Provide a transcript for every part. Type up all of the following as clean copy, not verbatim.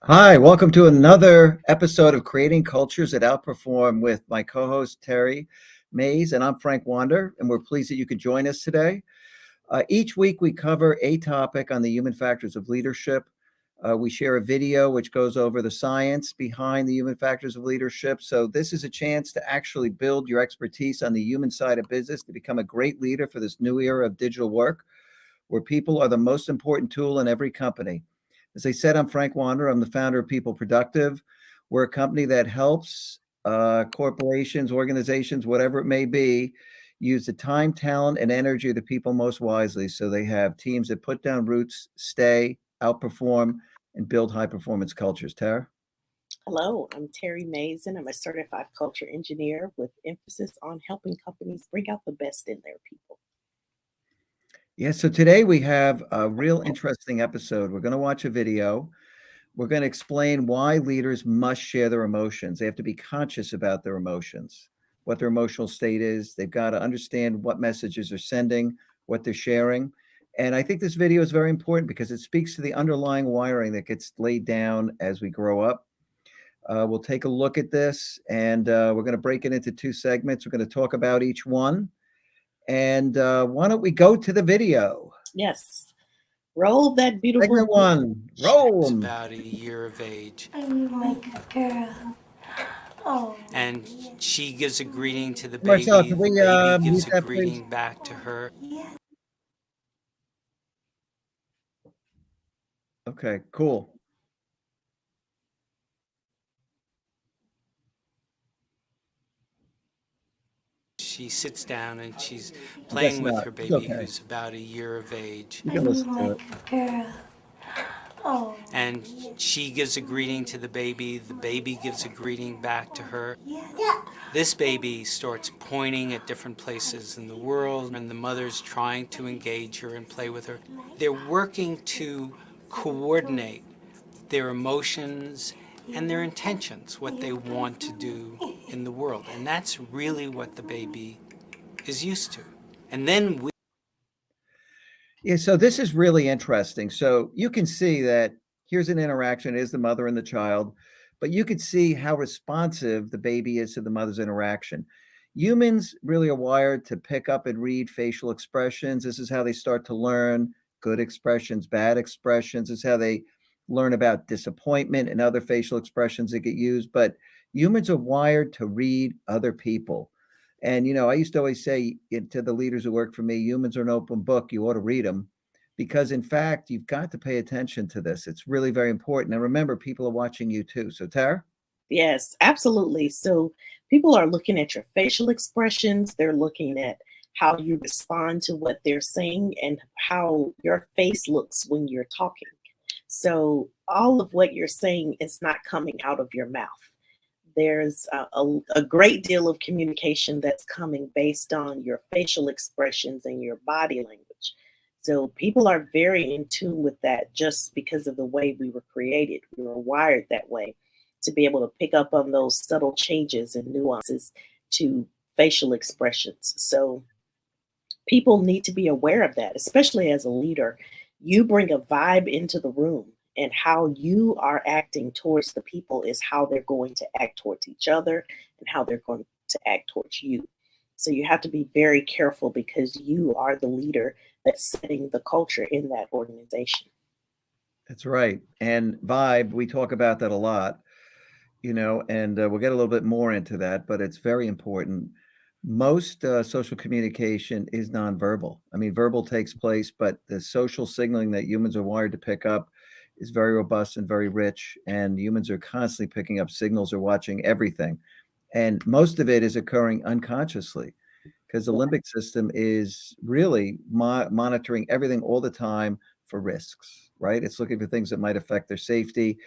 Hi, welcome to another episode of Creating Cultures that Outperform with my co-host Terry Mays, and I'm Frank Wander, and we're pleased that you could join us today. Each week we cover a topic on the human factors of leadership. We share a video which goes over the science behind the human factors of leadership. So this is a chance to actually build your expertise on the human side of business to become a great leader for this new era of digital work, where people are the most important tool in every company. As I said, I'm Frank Wander. I'm the founder of PeopleProductive. We're a company that helps corporations, organizations, whatever it may be, use the time, talent, and energy of the people most wisely. So they have teams that put down roots, stay, outperform, and build high performance cultures. Tara? Hello, I'm Terry Mays, and I'm a certified culture engineer with emphasis on helping companies bring out the best in their people. Yeah, so today we have a real interesting episode. We're going to watch a video. We're going to explain why leaders must share their emotions. They have to be conscious about their emotions, what their emotional state is. They've got to understand what messages they're sending, what they're sharing. And I think this video is very important because it speaks to the underlying wiring that gets laid down as we grow up. We'll take a look at this and we're going to break it into two segments. We're going to talk about each one. And why don't we go to the video? Yes, roll that beautiful. Segment one, roll She's 'em. about a year of age, I'm like a girl. Oh. and she gives a greeting to the Marcel, baby. can The we baby mute gives a that, please? greeting back to her. Yeah. Okay, cool. She sits down and she's I guess playing with not. her It's baby, okay. who's about a year of age. You can I'm listen to it. like a girl. Oh. And she gives a greeting to the baby gives a greeting back to her. Yeah. This baby starts pointing at different places in the world, and the mother's trying to engage her and play with her. They're working to coordinate their emotions and their intentions, what they want to do in the world. And that's really what the baby is used to. And then we Yeah, so this is really interesting. So you can see that here's an interaction, it is the mother and the child, but you can see how responsive the baby is to the mother's interaction. Humans really are wired to pick up and read facial expressions. This is how they start to learn good expressions, bad expressions. This is how they learn about disappointment and other facial expressions that get used. But humans are wired to read other people. And, I used to always say to the leaders who work for me, humans are an open book. You ought to read them because, in fact, you've got to pay attention to this. It's really very important. And remember, people are watching you too. So, Tara? Yes, absolutely. So people are looking at your facial expressions, they're looking at how you respond to what they're saying and how your face looks when you're talking. So all of what you're saying is not coming out of your mouth. There's a great deal of communication that's coming based on your facial expressions and your body language. So people are very in tune with that just because of the way we were created. We were wired that way to be able to pick up on those subtle changes and nuances to facial expressions. So people need to be aware of that, especially as a leader. You bring a vibe into the room, and how you are acting towards the people is how they're going to act towards each other and how they're going to act towards you. So you have to be very careful because you are the leader that's setting the culture in that organization. That's right. And vibe, we talk about that a lot, and we'll get a little bit more into that, but it's very important. Most social communication is nonverbal. I mean, verbal takes place, but the social signaling that humans are wired to pick up is very robust and very rich. And humans are constantly picking up signals or watching everything. And most of it is occurring unconsciously because the limbic system is really monitoring everything all the time for risks, right? It's looking for things that might affect their safety.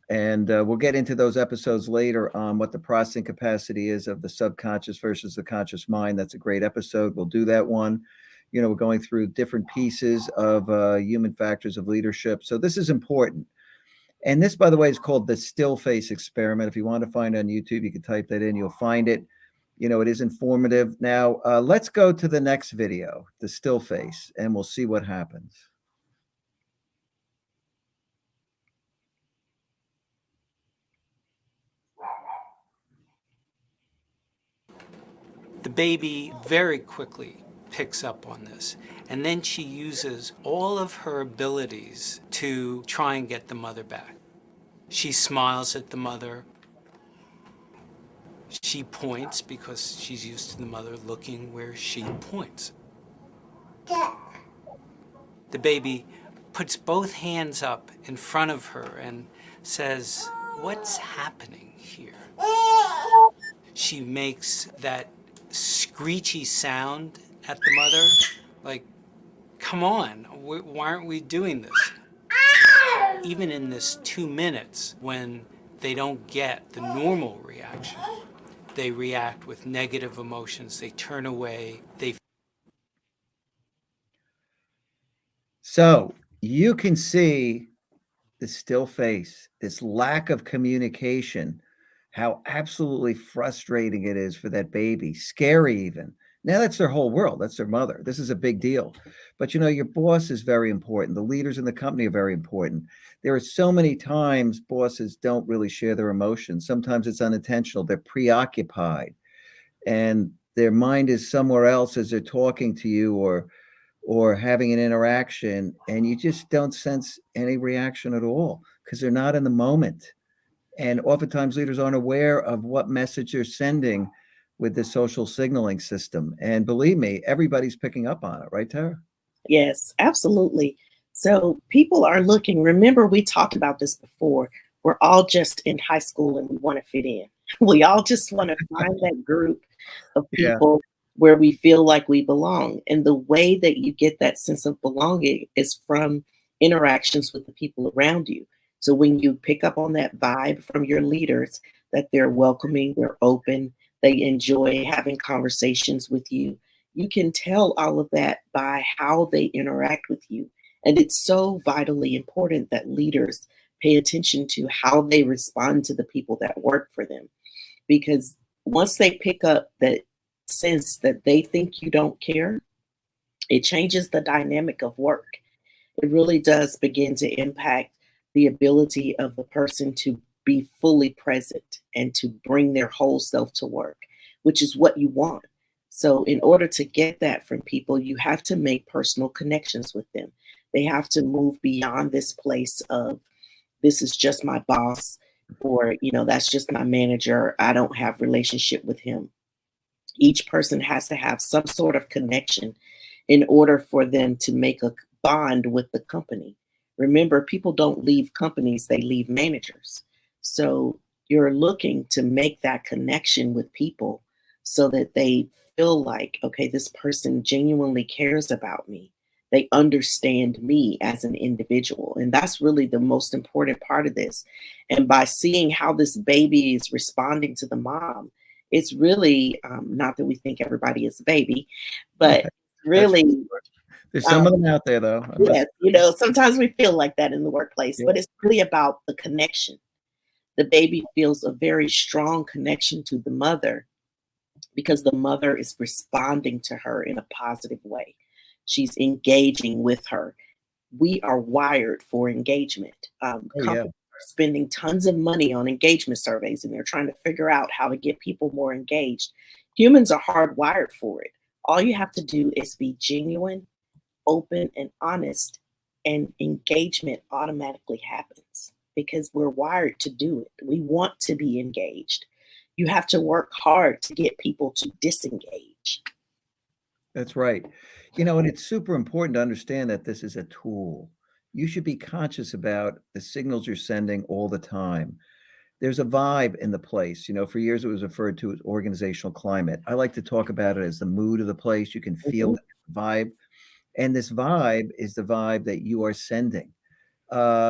And we'll get into those episodes later on what the processing capacity is of the subconscious versus the conscious mind. That's a great episode. We'll do that one. We're going through different pieces of human factors of leadership. So this is important. And this, by the way, is called the still face experiment. If you want to find it on YouTube, you can type that in. You'll find it. It is informative. Now, let's go to the next video, the still face, and we'll see what happens. The baby very quickly picks up on this, and then she uses all of her abilities to try and get the mother back. She smiles at the mother. She points because she's used to the mother looking where she points. The baby puts both hands up in front of her and says, "What's happening here?" She makes that screechy sound at the mother, like, "Come on, why aren't we doing this?" Even in this 2 minutes, when they don't get the normal reaction, they react with negative emotions, they turn away, they... So you can see the still face, this lack of communication, how absolutely frustrating it is for that baby, scary even. Now that's their whole world. That's their mother. This is a big deal. But you know, your boss is very important. The leaders in the company are very important. There are so many times bosses don't really share their emotions. Sometimes it's unintentional. They're preoccupied and their mind is somewhere else as they're talking to you or having an interaction, and you just don't sense any reaction at all because they're not in the moment. And oftentimes leaders aren't aware of what message they're sending with the social signaling system. And believe me, everybody's picking up on it, right, Tara? Yes, absolutely. So people are looking. Remember, we talked about this before. We're all just in high school and we want to fit in. We all just want to find that group of Yeah. people where we feel like we belong. And the way that you get that sense of belonging is from interactions with the people around you. So when you pick up on that vibe from your leaders, that they're welcoming, they're open, they enjoy having conversations with you, you can tell all of that by how they interact with you. And it's so vitally important that leaders pay attention to how they respond to the people that work for them. Because once they pick up that sense that they think you don't care, it changes the dynamic of work. It really does begin to impact the ability of the person to be fully present and to bring their whole self to work, which is what you want. So, in order to get that from people, you have to make personal connections with them. They have to move beyond this place of, this is just my boss, or, that's just my manager. I don't have relationship with him. Each person has to have some sort of connection in order for them to make a bond with the company. Remember, people don't leave companies, they leave managers. So you're looking to make that connection with people so that they feel like, okay, this person genuinely cares about me. They understand me as an individual. And that's really the most important part of this. And by seeing how this baby is responding to the mom, it's really not that we think everybody is a baby, but That's really, there's some of them out there though. I must, yes, sometimes we feel like that in the workplace, yeah. but it's really about the connection. The baby feels a very strong connection to the mother because the mother is responding to her in a positive way. She's engaging with her. We are wired for engagement. Oh yeah. Companies are spending tons of money on engagement surveys and they're trying to figure out how to get people more engaged. Humans are hardwired for it. All you have to do is be genuine, open, and honest, and engagement automatically happens because we're wired to do it. We want to be engaged. You have to work hard to get people to disengage. That's right. You know, and it's super important to understand that this is a tool. You should be conscious about the signals you're sending all the time. There's a vibe in the place. You know, for years it was referred to as organizational climate. I like to talk about it as the mood of the place. You can feel Mhm. the vibe. And this vibe is the vibe that you are sending.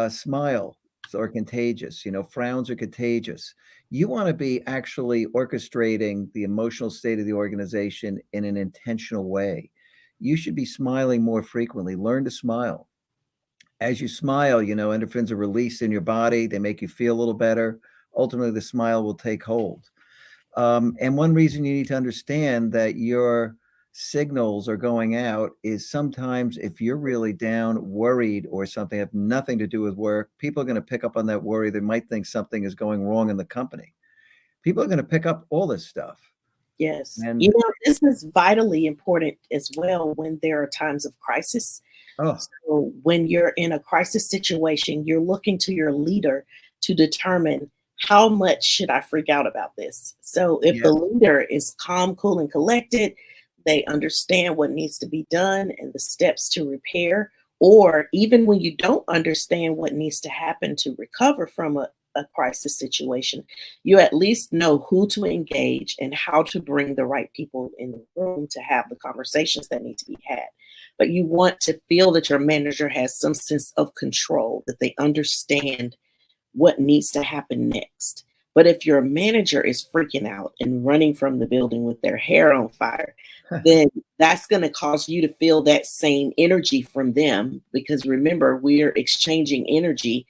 Smiles are contagious, you know, frowns are contagious. You want to be actually orchestrating the emotional state of the organization in an intentional way. You should be smiling more frequently. Learn to smile. As you smile, you know, endorphins are released in your body. They make you feel a little better. Ultimately, the smile will take hold. And one reason you need to understand that your signals are going out is sometimes if you're really down, worried, or something have nothing to do with work, people are going to pick up on that worry. They might think something is going wrong in the company. People are going to pick up all this stuff. Yes. And This is vitally important as well when there are times of crisis. oh, So when you're in a crisis situation, you're looking to your leader to determine how much should I freak out about this. So if yeah, the leader is calm, cool, and collected, they understand what needs to be done and the steps to repair. Or even when you don't understand what needs to happen to recover from a crisis situation, you at least know who to engage and how to bring the right people in the room to have the conversations that need to be had. But you want to feel that your manager has some sense of control, that they understand what needs to happen next. But if your manager is freaking out and running from the building with their hair on fire, then that's going to cause you to feel that same energy from them. Because remember, we're exchanging energy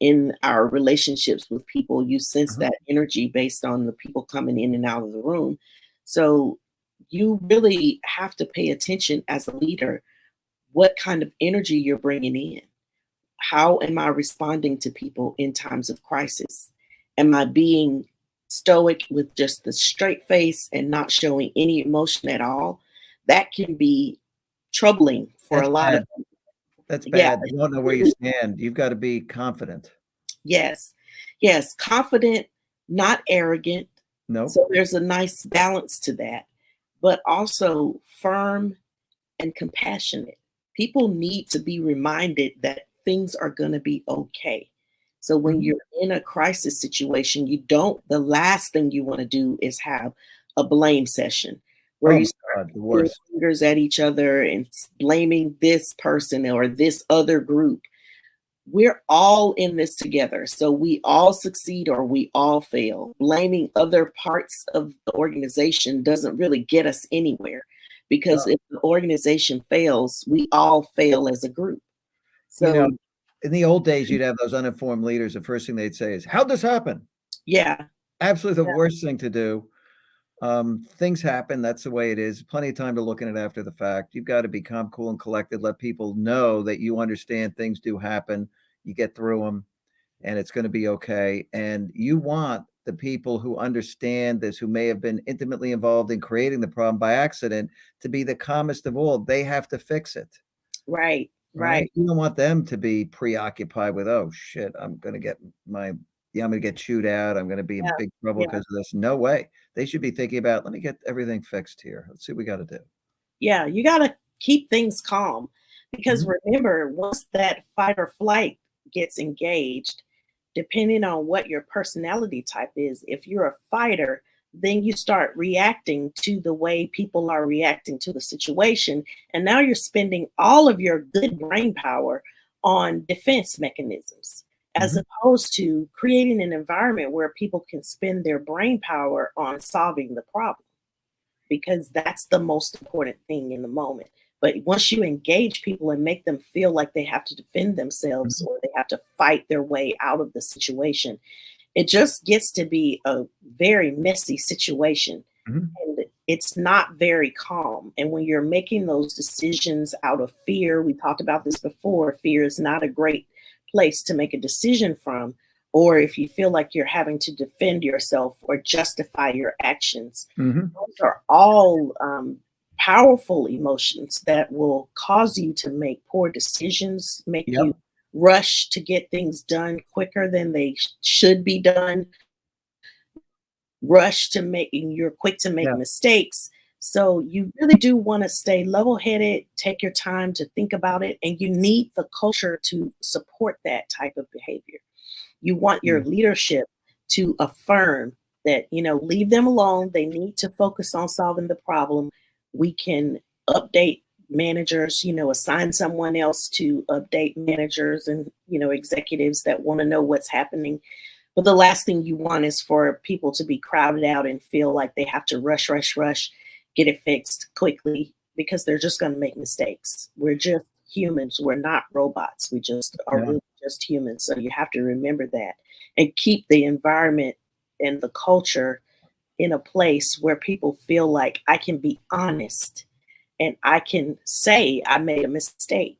in our relationships with people. You sense uh-huh. that energy based on the people coming in and out of the room. So you really have to pay attention as a leader what kind of energy you're bringing in. How am I responding to people in times of crisis? Am I being stoic with just the straight face and not showing any emotion at all? That can be troubling for That's a lot of bad. That's people. Yeah, bad. You don't know where you really, stand. You've got to be confident. yes. Yes, confident, not arrogant. Nope. So there's a nice balance to that, but also firm and compassionate. People need to be reminded that things are going to be okay. So when Mhm. you're in a crisis situation, the last thing you want to do is have a blame session where Oh you my start God, the pointing worst. fingers at each other and blaming this person or this other group. We're all in this together. So we all succeed or we all fail. Blaming other parts of the organization doesn't really get us anywhere because No. if the organization fails, we all fail as a group. You know, So, in the old days, you'd have those uninformed leaders, the first thing they'd say is, "How'd this happen?" yeah, Absolutely the yeah, worst thing to do. Things happen, that's the way it is. Plenty of time to look at it after the fact. You've got to be calm, cool, and collected, let people know that you understand things do happen, you get through them, and it's gonna be okay, and you want the people who understand this, who may have been intimately involved in creating the problem by accident, to be the calmest of all. They have to fix it. right, Right? right. You don't want them to be preoccupied with, "Oh, shit, my I'm gonna get chewed out, I'm gonna be in Yeah, big trouble yeah. because of this." No way. They should be thinking about, "Let me get everything fixed here. Let's see what we gotta do." Yeah, you gotta keep things calm because Mhm. remember, once that fight or flight gets engaged, depending on what your personality type is, if you're a fighter, then you start reacting to the way people are reacting to the situation. And now you're spending all of your good brain power on defense mechanisms, as Mhm. opposed to creating an environment where people can spend their brain power on solving the problem because that's the most important thing in the moment. But once you engage people and make them feel like they have to defend themselves Mhm. or they have to fight their way out of the situation, it just gets to be a very messy situation. Mhm. And it's not very calm. And when you're making those decisions out of fear, we talked about this before, fear is not a great place to make a decision from. Or if you feel like you're having to defend yourself or justify your actions, Mhm. those are all powerful emotions that will cause you to make poor decisions, make you Yep. rush to get things done quicker than they should be done, rush to make, and you're quick to make Yeah. mistakes. So you really do want to stay level headed, take your time to think about it, and you need the culture to support that type of behavior. You want your Yeah. leadership to affirm that, leave them alone. They need to focus on solving the problem. We can update managers, assign someone else to update managers and, executives that want to know what's happening. But the last thing you want is for people to be crowded out and feel like they have to rush, rush, rush, get it fixed quickly because they're just going to make mistakes. We're just humans. We're not robots. We just are Yeah. really just humans. So you have to remember that and keep the environment and the culture in a place where people feel like I can be honest and I can say I made a mistake.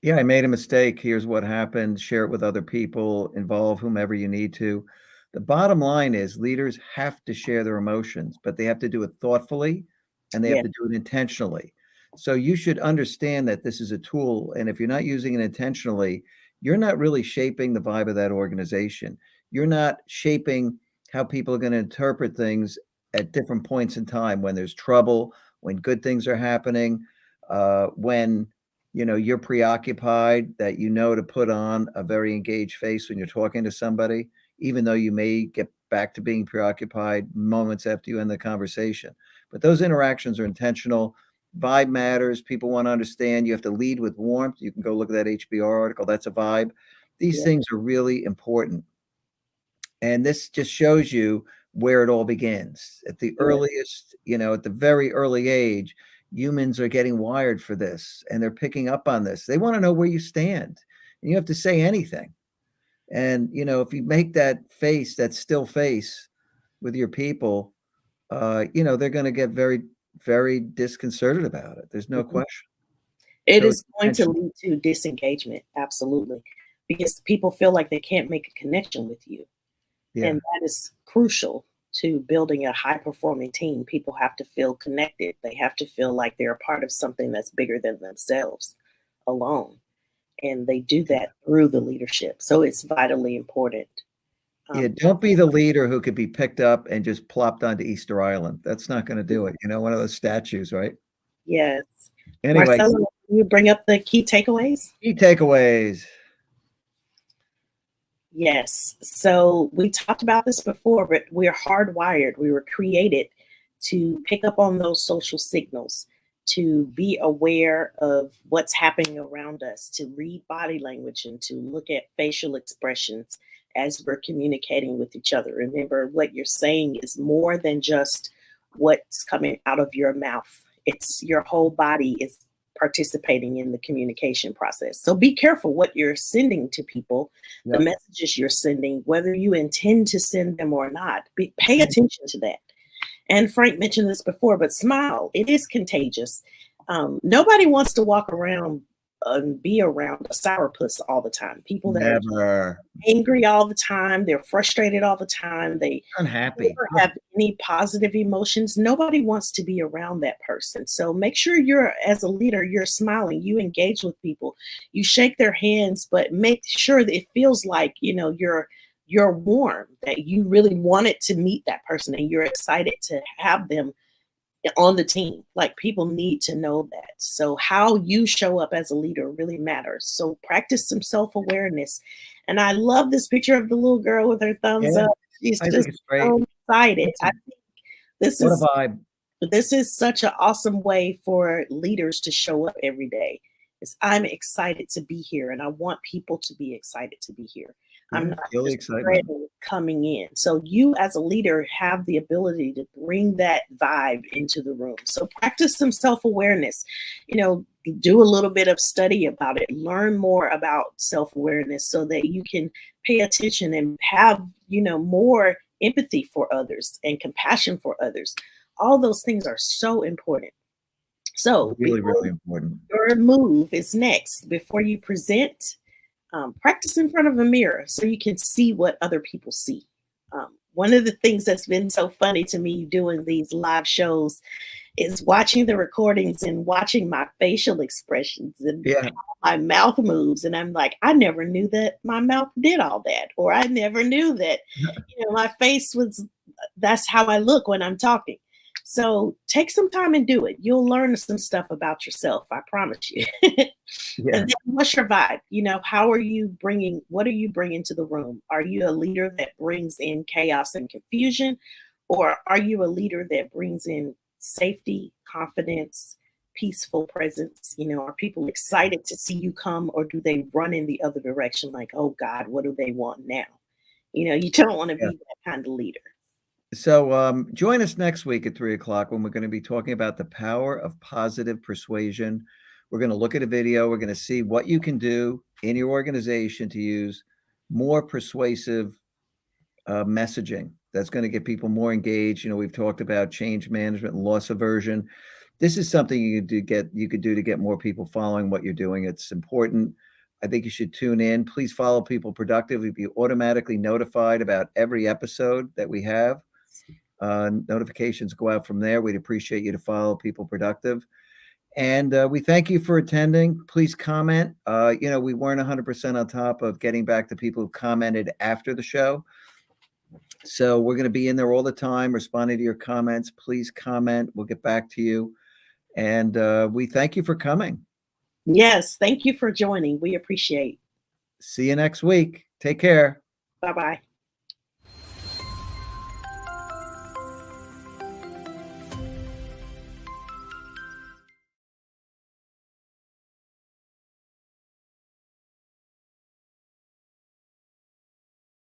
Yeah, I made a mistake. Here's what happened. Share it with other people, involve whomever you need to. The bottom line is leaders have to share their emotions, but they have to do it thoughtfully and they have Yeah. to do it intentionally. So you should understand that this is a tool, and if you're not using it intentionally, you're not really shaping the vibe of that organization. You're not shaping how people are going to interpret things at different points in time, when there's trouble, when good things are happening, when you're preoccupied, that to put on a very engaged face when you're talking to somebody, even though you may get back to being preoccupied moments after you end the conversation. But those interactions are intentional. Vibe matters. People want to understand. You have to lead with warmth. You can go look at that HBR article. That's a vibe. These Yeah. things are really important. And this just shows you where it all begins. At the Yeah. earliest, at the very early age, humans are getting wired for this and they're picking up on this. They want to know where you stand. And you have to say anything. And, if you make that face, that still face with your people, they're going to get very, very disconcerted about it. There's no Mhm. question. It So it's is going to intentional. lead to disengagement, absolutely, because people feel like they can't make a connection with you. Yeah. And that is crucial to building a high performing team. People have to feel connected. They have to feel like they're a part of something that's bigger than themselves alone. And they do Yeah. that through the leadership. So it's vitally important. Yeah. Um, Don't be the leader who could be picked up and just plopped onto Easter Island. That's not going to do it. One of those statues, right? yes. Anyway, Marcella, can you bring up the key takeaways? key takeaways. Yes. So we talked about this before, but we're hardwired. We were created to pick up on those social signals, to be aware of what's happening around us, to read body language, and to look at facial expressions as we're communicating with each other. Remember, what you're saying is more than just what's coming out of your mouth. It's your whole body is participating in the communication process. So be careful what you're sending to people, the Yep. messages you're sending, whether you intend to send them or not. Pay attention to that. And Frank mentioned this before, but smile. It is contagious. Nobody wants to walk around and be around a sourpuss all the time. People that are Never. angry all the time, they're frustrated all the time, they Unhappy. never have any positive emotions. Nobody wants to be around that person. So make sure as a leader, you're smiling, you engage with people, you shake their hands, but make sure that it feels like, you're warm, that you really wanted to meet that person and you're excited to have them on the team. Like, people need to know that. So how you show up as a leader really matters. So practice some self-awareness. And I love this picture of the little girl with her thumbs Yeah, up. She's I think just it's great. so excited. It's I think this what a is vibe. this is such an awesome way for leaders to show up every day. Is I'm excited to be here and I want people to be excited to be here. I'm Yeah, not feel the just excitement. dreading coming in. So you as a leader have the ability to bring that vibe into the room. So practice some self-awareness. Do a little bit of study about it. Learn more about self-awareness so that you can pay attention and have, more empathy for others and compassion for others. All those things are so important. So Really, before really important. your move is next, before you present, practice in front of a mirror so you can see what other people see. One of the things that's been so funny to me doing these live shows is watching the recordings and watching my facial expressions and Yeah. how my mouth moves. And I'm like, I never knew that my mouth did all that. Or I never knew that, my face was, that's how I look when I'm talking. So take some time and do it. You'll learn some stuff about yourself. I promise you. Yeah. And then what's your vibe? What are you bringing to the room? Are you a leader that brings in chaos and confusion? Or are you a leader that brings in safety, confidence, peaceful presence? Are people excited to see you come, or do they run in the other direction like, oh God, what do they want now? You don't want to Yeah. be that kind of leader. So join us next week at 3 o'clock when we're going to be talking about the power of positive persuasion. We're going to look at a video. We're going to see what you can do in your organization to use more persuasive messaging that's going to get people more engaged. We've talked about change management and loss aversion. This is something you could do to get more people following what you're doing. It's important. I think you should tune in. Please follow People Productive. You'll be automatically notified about every episode that we have. Notifications go out from there. We'd appreciate you to follow People Productive. And we thank you for attending. Please comment. We weren't 100% on top of getting back to people who commented after the show. So we're going to be in there all the time responding to your comments. Please comment. We'll get back to you. And we thank you for coming. Yes, thank you for joining. We appreciate. See you next week. Take care. Bye-bye.